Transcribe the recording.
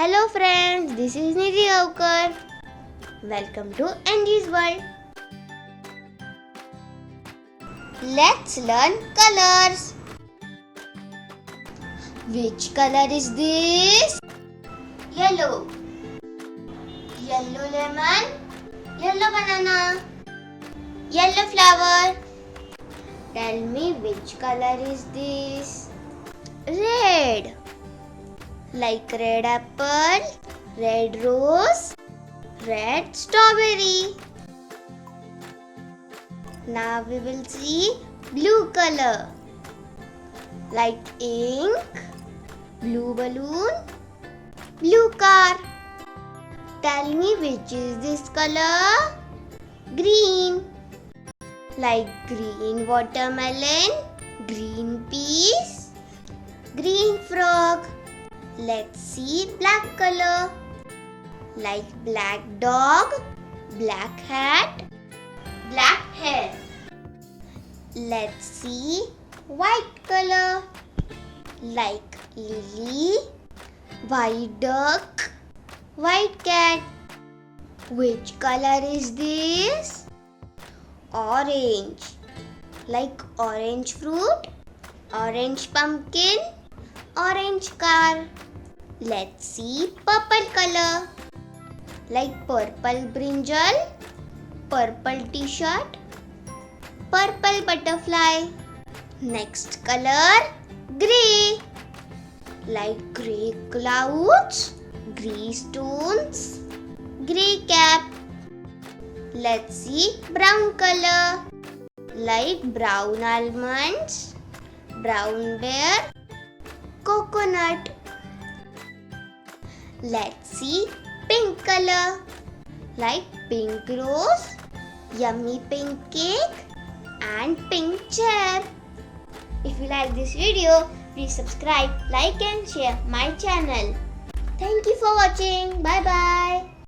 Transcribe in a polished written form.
Hello friends, this is Nidhi Gaukar. Welcome to Angie's World. Let's learn colors. Which color is this? Yellow. Yellow lemon. Yellow banana. Yellow flower. Tell me which color is this? Red. Like red apple, red rose, red strawberry. Now we will see blue color. Like ink, blue balloon, blue car. Tell me which is this color? Green. Like green watermelon, green peas, green frog. Let's see black color. Like black dog, black hat, black hair. Let's see white color. Like lily, white duck, white cat. Which color is this? Orange. Like orange fruit, orange pumpkin, orange car. Let's see purple color. Like purple brinjal, purple t-shirt, purple butterfly. Next color, grey. Like grey clouds, grey stones, grey cap. Let's see brown color. Like brown almonds, brown bear, coconut. Let's see pink color. Like pink rose, yummy pink cake and pink chair. If you like this video, please subscribe, like and share my channel. Thank you for watching. Bye bye.